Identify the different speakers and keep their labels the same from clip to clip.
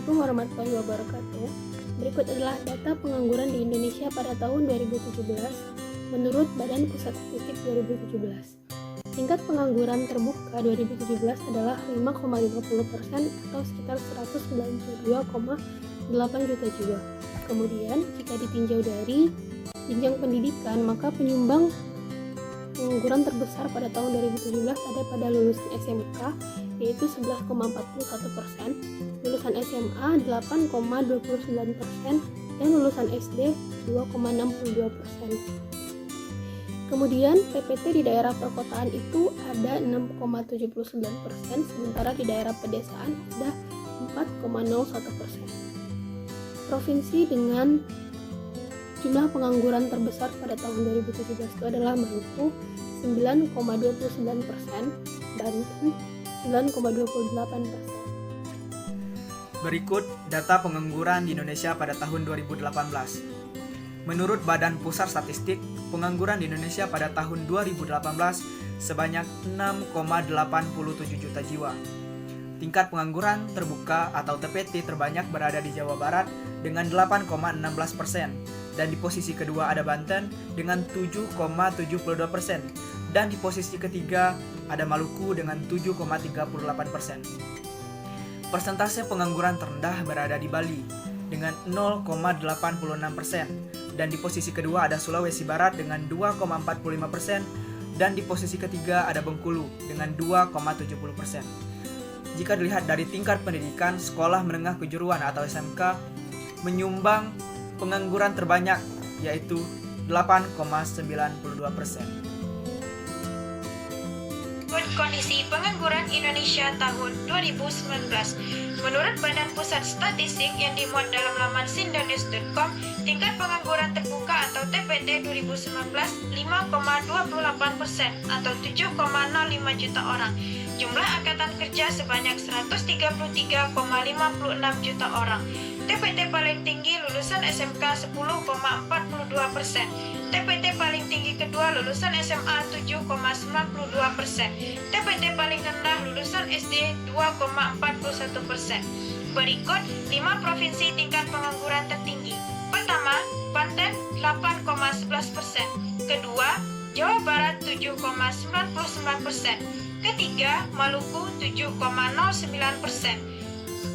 Speaker 1: Assalamualaikum warahmatullahi wabarakatuh. Berikut adalah data pengangguran di Indonesia pada tahun 2017 menurut Badan Pusat Statistik 2017. Tingkat pengangguran terbuka 2017 adalah 5,50% atau sekitar 192,8 juta jiwa. Kemudian, jika ditinjau dari jenjang pendidikan, maka penyumbang pengangguran terbesar pada tahun 2017 ada pada lulusan SMK, yaitu 11,41%, lulusan SMA 8,29%, dan lulusan SD 2,62%. Kemudian PPT di daerah perkotaan itu ada 6,79%, sementara di daerah pedesaan ada 4,01%. Provinsi dengan jumlah pengangguran terbesar pada tahun 2017 itu adalah Maluku 9,29%, Banten 9,28%.
Speaker 2: Berikut data pengangguran di Indonesia pada tahun 2018. Menurut Badan Pusat Statistik, pengangguran di Indonesia pada tahun 2018 sebanyak 6,87 juta jiwa. Tingkat pengangguran terbuka atau TPT terbanyak berada di Jawa Barat dengan 8,16%, dan di posisi kedua ada Banten dengan 7,72%, dan di posisi ketiga ada Maluku dengan 7,38%. Persentase pengangguran terendah berada di Bali dengan 0,86%, dan di posisi kedua ada Sulawesi Barat dengan 2,45%, dan di posisi ketiga ada Bengkulu dengan 2,70%. Jika dilihat dari tingkat pendidikan, sekolah menengah kejuruan atau SMK menyumbang pengangguran terbanyak, yaitu 8,92%.
Speaker 3: Kondisi pengangguran Indonesia tahun 2019. Menurut Badan Pusat Statistik yang dimuat dalam laman sindonews.com, tingkat pengangguran terbuka atau TPT 2019 5,28% atau 7,05 juta orang. Jumlah angkatan kerja sebanyak 133,56 juta orang. TPT paling tinggi lulusan SMK 10,42%. TPT paling tinggi kedua lulusan SMA 7,92%. TPT paling rendah lulusan SD 2,41%. Berikut 5 provinsi tingkat pengangguran tertinggi. Pertama, Banten 8,11%. Kedua, Jawa Barat 7,99%. Ketiga, Maluku 7,09%.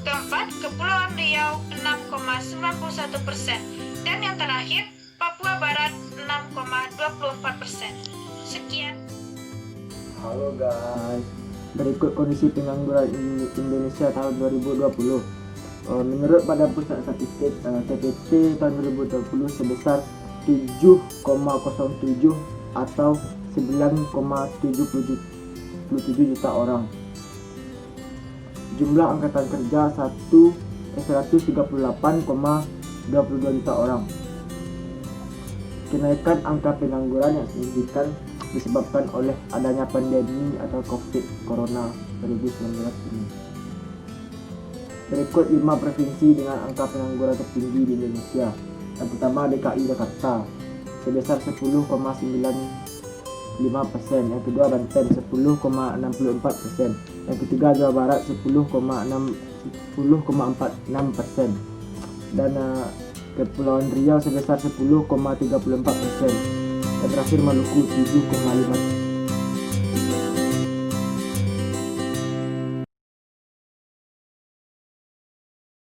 Speaker 3: Keempat, Kepulauan Riau 6,91%. Dan yang terakhir, Papua Barat 6,24%. Sekian.
Speaker 4: Halo guys, berikut kondisi pengangguran Indonesia tahun 2020. Menurut Badan Pusat Statistik, TPT tahun 2020 sebesar 7,07 atau 9,77 juta orang. Jumlah angkatan kerja 138,22 juta orang. Kenaikan angka pengangguran yang signifikan disebabkan oleh adanya pandemi atau COVID Corona 2019 ini. Berikut 5 provinsi dengan angka pengangguran tertinggi di Indonesia. Yang pertama DKI Jakarta sebesar 10,95%, yang kedua Banten 10,64%, yang ketiga Jawa Barat 10,46%, dan Kepulauan Riau sebesar 10,34%, dan terakhir Maluku 7,5%.